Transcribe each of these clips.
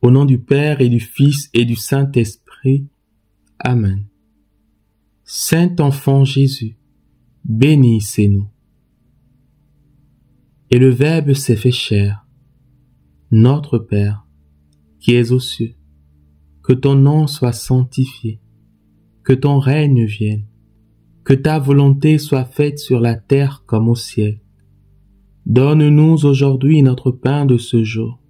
Au nom du Père et du Fils et du Saint-Esprit. Amen. Saint enfant Jésus, bénissez-nous. Et le Verbe s'est fait chair. Notre Père, qui es aux cieux, que ton nom soit sanctifié, que ton règne vienne, que ta volonté soit faite sur la terre comme au ciel. Donne-nous aujourd'hui notre pain de ce jour.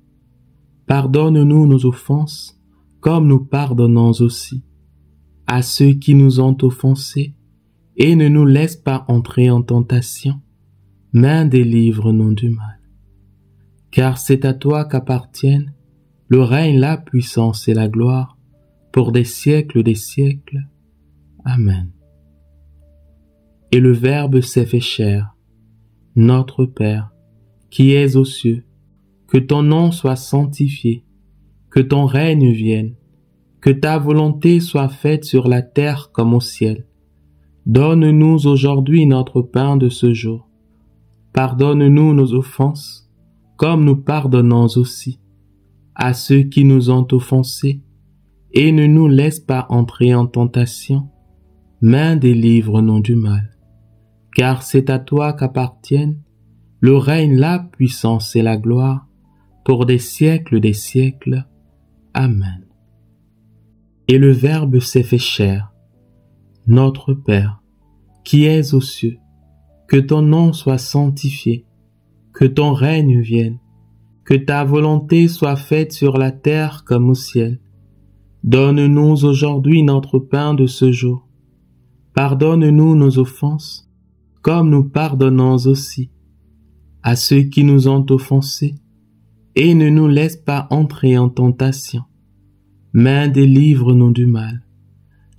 Pardonne-nous nos offenses, comme nous pardonnons aussi à ceux qui nous ont offensés, et ne nous laisse pas entrer en tentation, mais délivre-nous du mal. Car c'est à toi qu'appartiennent le règne, la puissance et la gloire, pour des siècles des siècles. Amen. Et le Verbe s'est fait chair. Notre Père, qui es aux cieux, que ton nom soit sanctifié, que ton règne vienne, que ta volonté soit faite sur la terre comme au ciel. Donne-nous aujourd'hui notre pain de ce jour. Pardonne-nous nos offenses, comme nous pardonnons aussi à ceux qui nous ont offensés, et ne nous laisse pas entrer en tentation, mais délivre-nous du mal. Car c'est à toi qu'appartiennent le règne, la puissance et la gloire, pour des siècles des siècles. Amen. Et le Verbe s'est fait chair. Notre Père, qui es aux cieux, que ton nom soit sanctifié, que ton règne vienne, que ta volonté soit faite sur la terre comme au ciel. Donne-nous aujourd'hui notre pain de ce jour. Pardonne-nous nos offenses, comme nous pardonnons aussi à ceux qui nous ont offensés, et ne nous laisse pas entrer en tentation, mais délivre-nous du mal.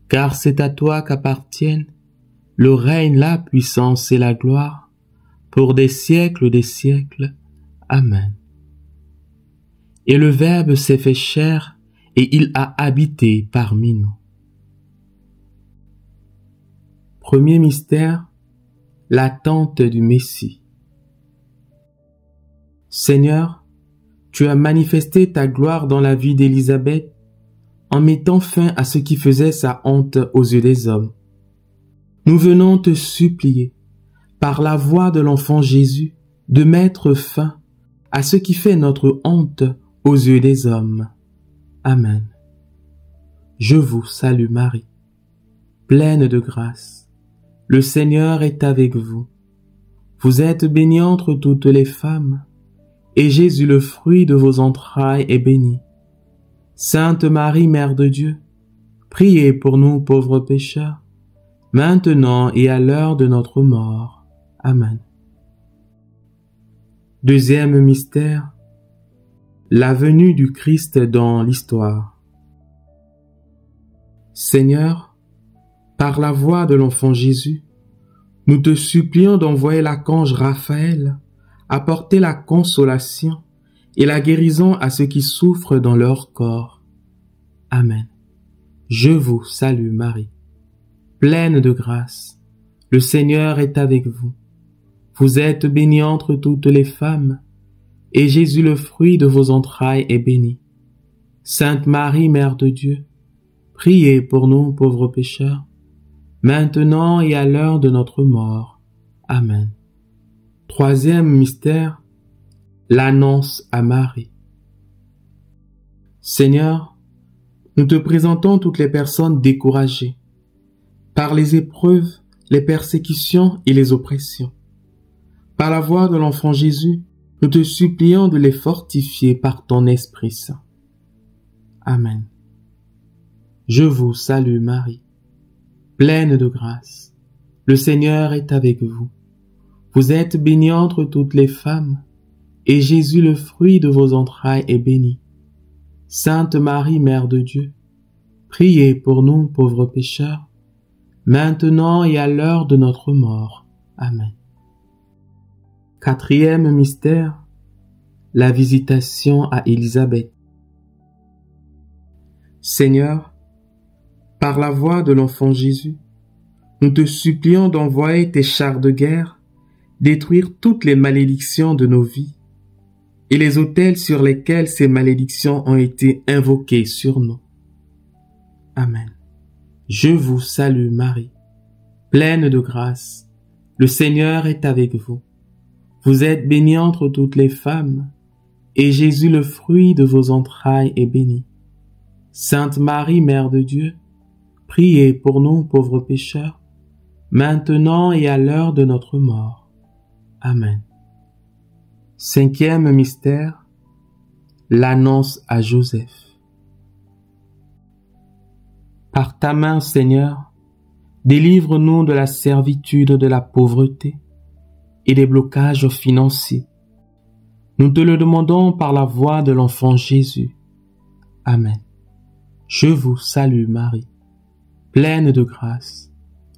Car c'est à toi qu'appartiennent le règne, la puissance et la gloire, pour des siècles des siècles. Amen. Et le Verbe s'est fait chair, et il a habité parmi nous. Premier mystère, l'attente du Messie. Seigneur, tu as manifesté ta gloire dans la vie d'Élisabeth en mettant fin à ce qui faisait sa honte aux yeux des hommes. Nous venons te supplier, par la voix de l'enfant Jésus, de mettre fin à ce qui fait notre honte aux yeux des hommes. Amen. Je vous salue Marie, pleine de grâce. Le Seigneur est avec vous. Vous êtes bénie entre toutes les femmes, et Jésus, le fruit de vos entrailles, est béni. Sainte Marie, Mère de Dieu, priez pour nous pauvres pécheurs, maintenant et à l'heure de notre mort. Amen. Deuxième mystère, la venue du Christ dans l'histoire. Seigneur, par la voix de l'enfant Jésus, nous te supplions d'envoyer l'archange Raphaël apporter la consolation et la guérison à ceux qui souffrent dans leur corps. Amen. Je vous salue Marie, pleine de grâce. Le Seigneur est avec vous. Vous êtes bénie entre toutes les femmes, et Jésus, le fruit de vos entrailles, est béni. Sainte Marie, Mère de Dieu, priez pour nous pauvres pécheurs, maintenant et à l'heure de notre mort. Amen. Troisième mystère, l'annonce à Marie. Seigneur, nous te présentons toutes les personnes découragées par les épreuves, les persécutions et les oppressions. Par la voix de l'enfant Jésus, nous te supplions de les fortifier par ton Esprit Saint. Amen. Je vous salue Marie, pleine de grâce. Le Seigneur est avec vous. Vous êtes bénie entre toutes les femmes, et Jésus, le fruit de vos entrailles, est béni. Sainte Marie, Mère de Dieu, priez pour nous pauvres pécheurs, maintenant et à l'heure de notre mort. Amen. Quatrième mystère, la visitation à Élisabeth. Seigneur, par la voix de l'enfant Jésus, nous te supplions d'envoyer tes chars de guerre, détruire toutes les malédictions de nos vies, et les autels sur lesquels ces malédictions ont été invoquées sur nous. Amen. Je vous salue Marie, pleine de grâce. Le Seigneur est avec vous. Vous êtes bénie entre toutes les femmes, et Jésus, le fruit de vos entrailles, est béni. Sainte Marie, Mère de Dieu, priez pour nous pauvres pécheurs, maintenant et à l'heure de notre mort. Amen. Cinquième mystère, l'annonce à Joseph. Par ta main, Seigneur, délivre-nous de la servitude de la pauvreté et des blocages financiers. Nous te le demandons par la voix de l'enfant Jésus. Amen. Je vous salue Marie, pleine de grâce.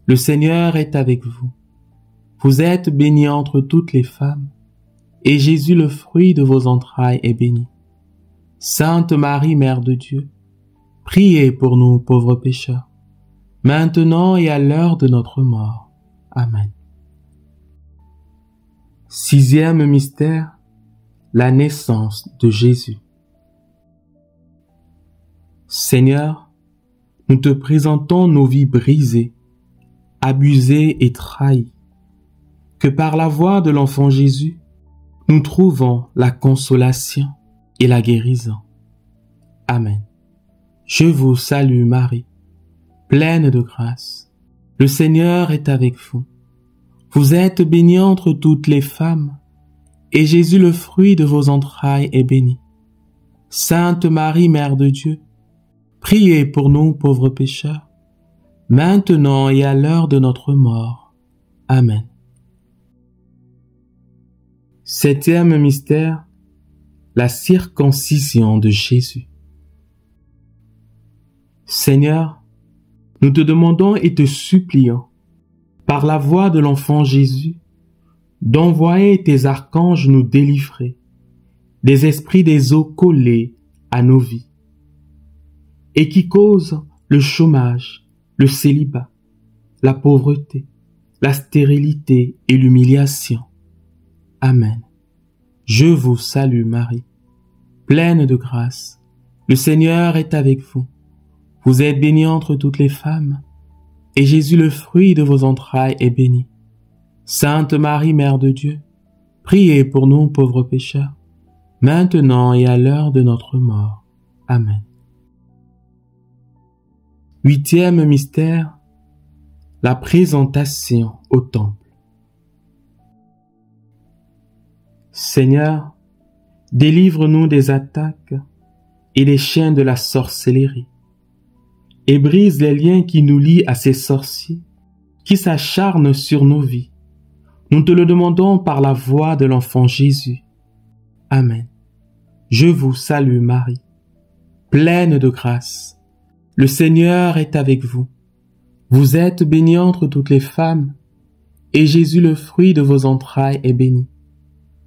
Le Seigneur est avec vous. Vous êtes bénie entre toutes les femmes, et Jésus, le fruit de vos entrailles, est béni. Sainte Marie, Mère de Dieu, priez pour nous pauvres pécheurs, maintenant et à l'heure de notre mort. Amen. Sixième mystère, la naissance de Jésus. Seigneur, nous te présentons nos vies brisées, abusées et trahies. Que par la voix de l'enfant Jésus, nous trouvons la consolation et la guérison. Amen. Je vous salue Marie, pleine de grâce. Le Seigneur est avec vous. Vous êtes bénie entre toutes les femmes, et Jésus, le fruit de vos entrailles, est béni. Sainte Marie, Mère de Dieu, priez pour nous pauvres pécheurs, maintenant et à l'heure de notre mort. Amen. Septième mystère, la circoncision de Jésus. Seigneur, nous te demandons et te supplions, par la voix de l'enfant Jésus, d'envoyer tes archanges nous délivrer des esprits des eaux collés à nos vies et qui causent le chômage, le célibat, la pauvreté, la stérilité et l'humiliation. Amen. Je vous salue Marie, pleine de grâce. Le Seigneur est avec vous. Vous êtes bénie entre toutes les femmes, et Jésus, le fruit de vos entrailles, est béni. Sainte Marie, Mère de Dieu, priez pour nous pauvres pécheurs, maintenant et à l'heure de notre mort. Amen. Huitième mystère, la présentation au temple. Seigneur, délivre-nous des attaques et des chaînes de la sorcellerie, et brise les liens qui nous lient à ces sorciers qui s'acharnent sur nos vies. Nous te le demandons par la voix de l'enfant Jésus. Amen. Je vous salue Marie, pleine de grâce. Le Seigneur est avec vous. Vous êtes bénie entre toutes les femmes, et Jésus, le fruit de vos entrailles, est béni.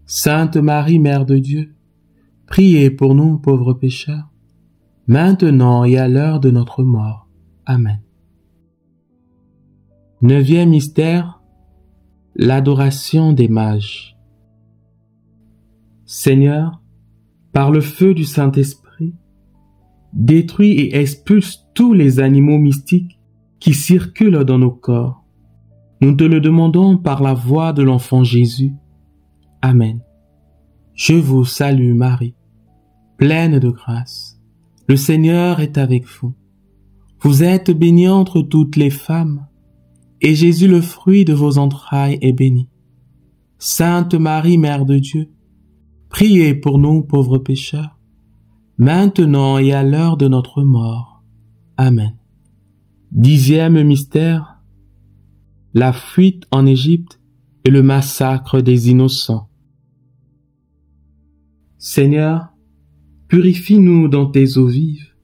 Sainte Marie, Mère de Dieu, priez pour nous pauvres pécheurs, maintenant et à l'heure de notre mort. Amen. Neuvième mystère, l'adoration des mages. Seigneur, par le feu du Saint-Esprit, détruis et expulse tous les animaux mystiques qui circulent dans nos corps. Nous te le demandons par la voix de l'enfant Jésus. Amen. Je vous salue Marie, pleine de grâce. Le Seigneur est avec vous. Vous êtes bénie entre toutes les femmes, et Jésus, le fruit de vos entrailles, est béni. Sainte Marie, Mère de Dieu, priez pour nous pauvres pécheurs, maintenant et à l'heure de notre mort. Amen. Dixième mystère, la fuite en Égypte et le massacre des innocents. Seigneur, purifie-nous dans tes eaux vives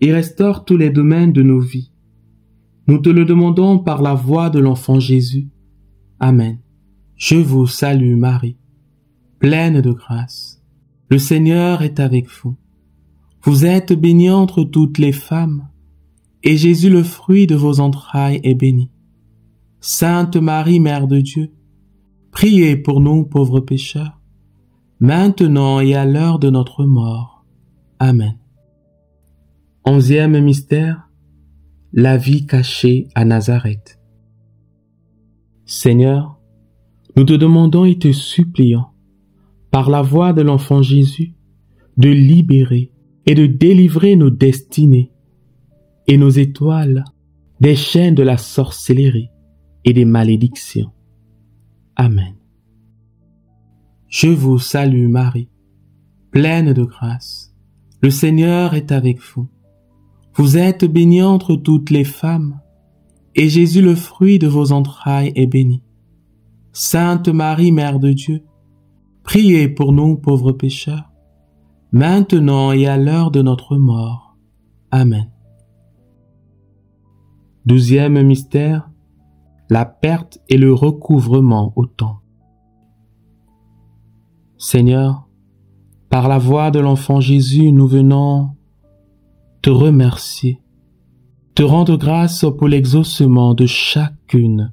et restaure tous les domaines de nos vies. Nous te le demandons par la voix de l'enfant Jésus. Amen. Je vous salue Marie, pleine de grâce. Le Seigneur est avec vous. Vous êtes bénie entre toutes les femmes, et Jésus, le fruit de vos entrailles, est béni. Sainte Marie, Mère de Dieu, priez pour nous pauvres pécheurs, maintenant et à l'heure de notre mort. Amen. 11e mystère, la vie cachée à Nazareth. Seigneur, nous te demandons et te supplions, par la voix de l'enfant Jésus, de libérer et de délivrer nos destinées et nos étoiles des chaînes de la sorcellerie et des malédictions. Amen. Je vous salue Marie, pleine de grâce. Le Seigneur est avec vous. Vous êtes bénie entre toutes les femmes, et Jésus, le fruit de vos entrailles, est béni. Sainte Marie, Mère de Dieu, priez pour nous pauvres pécheurs, maintenant et à l'heure de notre mort. Amen. 12e mystère, la perte et le recouvrement au temple. Seigneur, par la voix de l'enfant Jésus, nous venons te remercier, te rendre grâce pour l'exaucement de chacune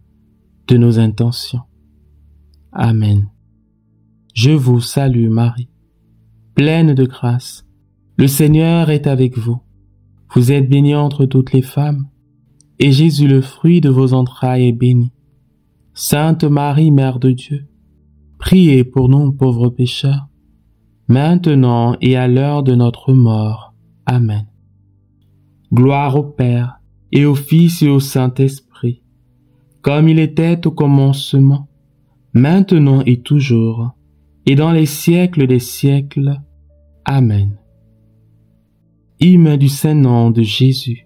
de nos intentions. Amen. Je vous salue Marie, pleine de grâce. Le Seigneur est avec vous. Vous êtes bénie entre toutes les femmes, et Jésus, le fruit de vos entrailles, est béni. Sainte Marie, Mère de Dieu, priez pour nous pauvres pécheurs, maintenant et à l'heure de notre mort. Amen. Gloire au Père, et au Fils et au Saint-Esprit, comme il était au commencement, maintenant et toujours, et dans les siècles des siècles. Amen. Hymne du Saint-Nom de Jésus.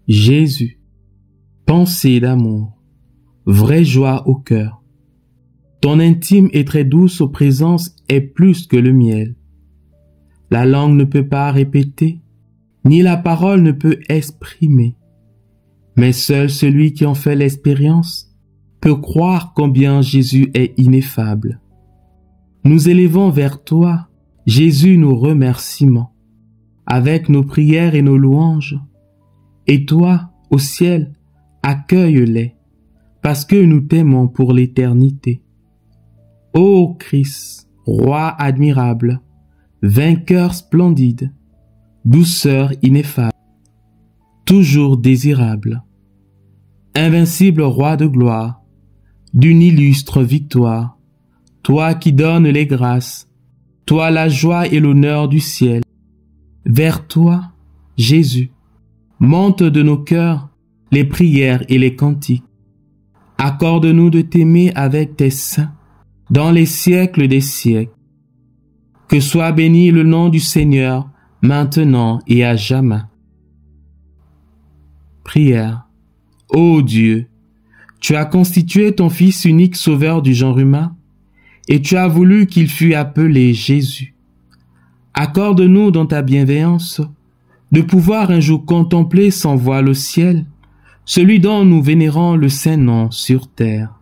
Jésus, pensée d'amour, vraie joie au cœur. Ton intime et très douce présence est plus que le miel. La langue ne peut pas répéter, ni la parole ne peut exprimer. Mais seul celui qui en fait l'expérience peut croire combien Jésus est ineffable. Nous élevons vers toi, Jésus, nos remerciements, avec nos prières et nos louanges. Et toi, au ciel, accueille-les, parce que nous t'aimons pour l'éternité. Ô Christ, Roi admirable, vainqueur splendide, douceur ineffable, toujours désirable, invincible Roi de gloire, d'une illustre victoire, toi qui donnes les grâces, toi la joie et l'honneur du ciel. Vers toi, Jésus, monte de nos cœurs les prières et les cantiques. Accorde-nous de t'aimer avec tes saints dans les siècles des siècles. Que soit béni le nom du Seigneur, maintenant et à jamais. Prière. Ô Dieu, tu as constitué ton Fils unique sauveur du genre humain, et tu as voulu qu'il fût appelé Jésus. Accorde-nous dans ta bienveillance de pouvoir un jour contempler sans voile au ciel, celui dont nous vénérons le Saint-Nom sur terre.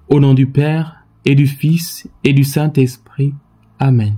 Au nom du Père, et du Fils, et du Saint-Esprit. Amen.